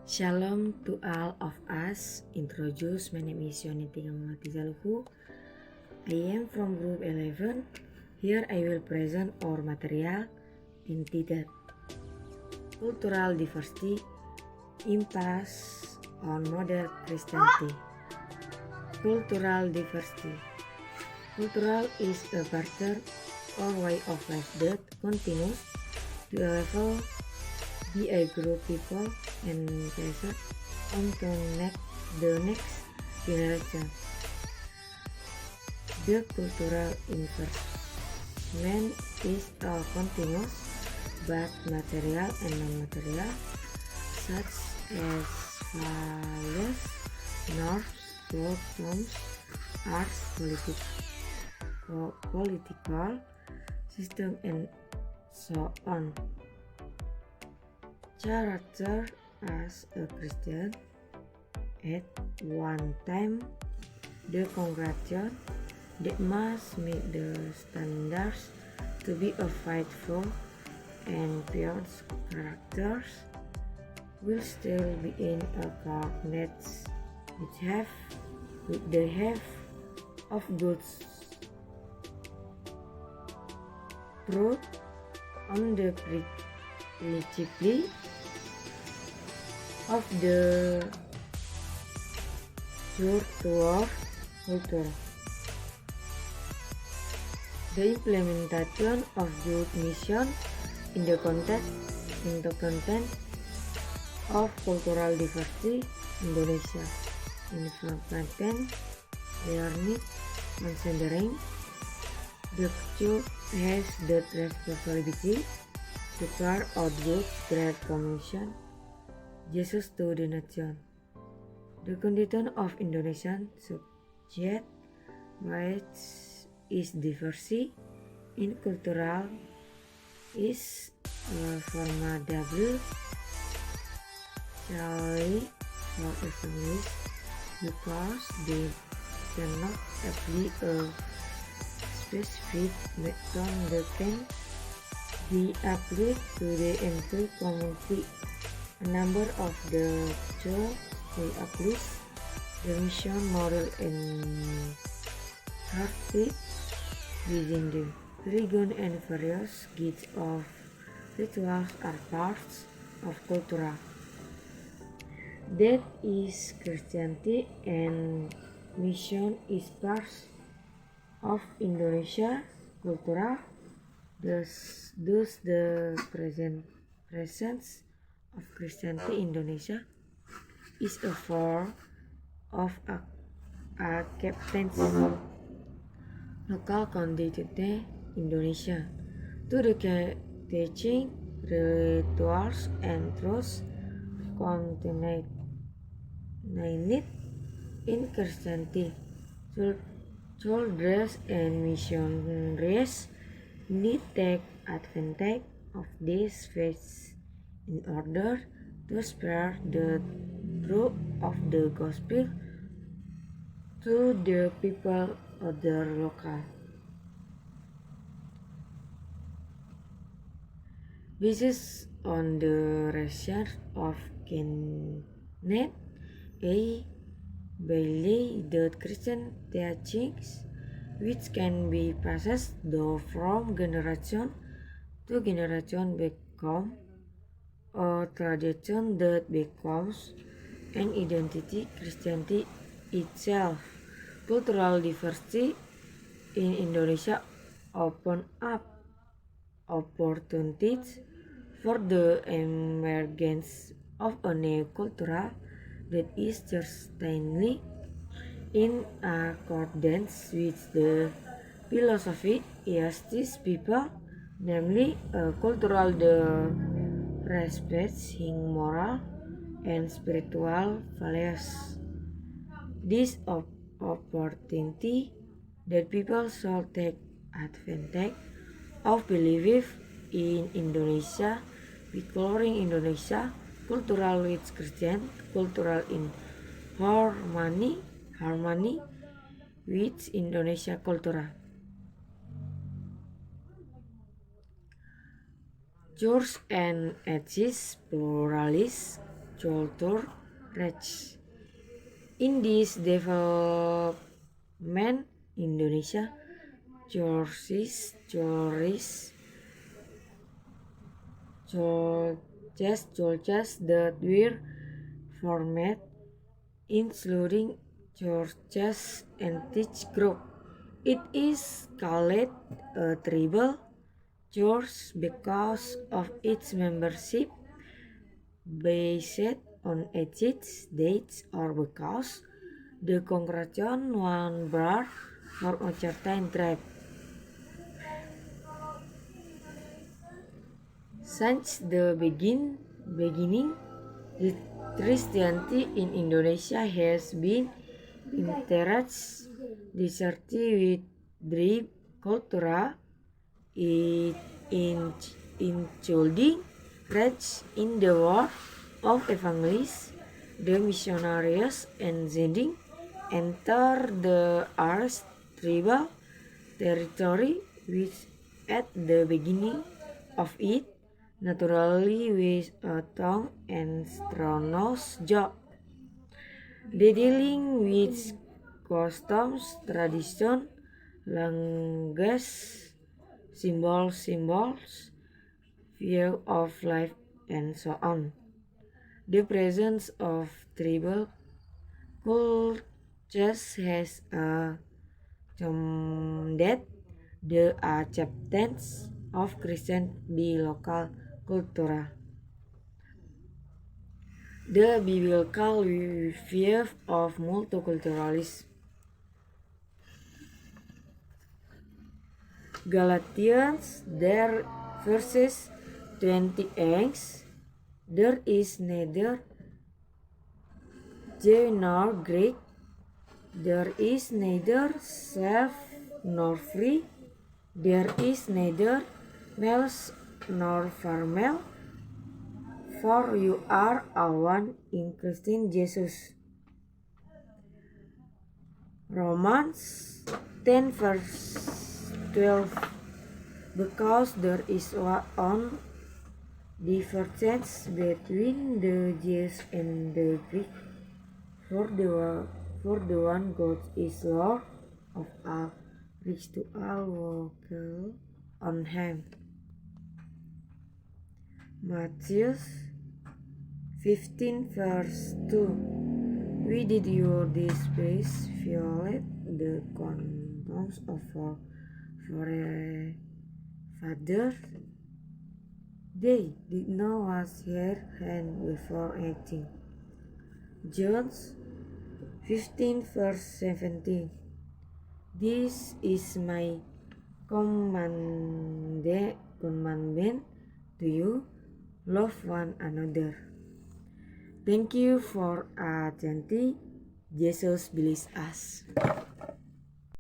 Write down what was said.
Shalom to all of us. Introduce, my name is Yoniti Gamalati Zaluhu. I am from group 11. Here I will present our material entitled Cultural Diversity Impacts on Modern Christianity. Cultural diversity. Cultural is a pattern or way of life that continues to evolve by a group of people and passed on to the next generation. The cultural investment is a continuous but material and non-material, such as values, norms, customs, arts, political system, and so on. Character as a Christian, at one time the congregation that must meet the standards to be a faithful and pure characters will still be in a coordinates with the have of goods truth on the principle of the church culture. The implementation of good mission in the content of cultural diversity Indonesia. Information learning considering the church has the responsibility to carry out God's great commission Jesus to the nation. The condition of Indonesian subject which is diversity in cultural is formidable challenge for families because they cannot apply a specific method that can be applied to the entire community. A number of the church will apply the mission model and heartbeat within them. Religion and various gifts of rituals are parts of culture. That is Christianity, and mission is part of Indonesia culture. Thus the presence of Christianity in Indonesia is a form of acceptance local condition Indonesia to the teaching, rituals, and truths contained in Christianity. Children and missionaries need take advantage of this faith in order to spread the truth of the gospel to the people of the local. Based on the research of Kenneth A. Bailey, the Christian teachings which can be passed down from generation to generation become a tradition that becomes an identity. Christianity itself. Cultural diversity in Indonesia open up opportunities for the emergence of a new culture that is certainly in accordance with the philosophy of these people, namely a cultural that respects moral and spiritual values. This opportunity that people should take advantage of belief in Indonesia, exploring Indonesia cultural with Christian cultural in harmony with Indonesia culture. Church and atheist pluralist culture reach. In this development, Indonesia choices that were formed, including churches and teach group. It is called a tribal church because of its membership based on ages, dates, or because the congregation one bar for a certain tribe. Since the beginning, the Christianity in Indonesia has been interacts with tribe culture, including rich in the war of evangelists. The missionaries and sending enter the Arab tribal territory, which at the beginning of it naturally with a tongue and strenuous job. They dealing with customs, tradition, language, symbols, view of life, and so on. The presence of tribal cultures has that the acceptance of Christian the local culture. The biblical view of multiculturalism. Galatians there verses 28. There is neither Jew nor Greek. There is neither slave nor free. There is neither male nor female. For you are all one in Christ Jesus. Romans 10 verse 12. Because there is one difference between the Jews and the Greek. For the one God is Lord of all, rich to all who on him. Matthew 15 verse 2. We did your disgrace violate the condoms of our forefathers. They did not wash their hands before acting. John 15 verse 17. This is my commandment to you, love one another. Thank you for attention. Jesus bless us.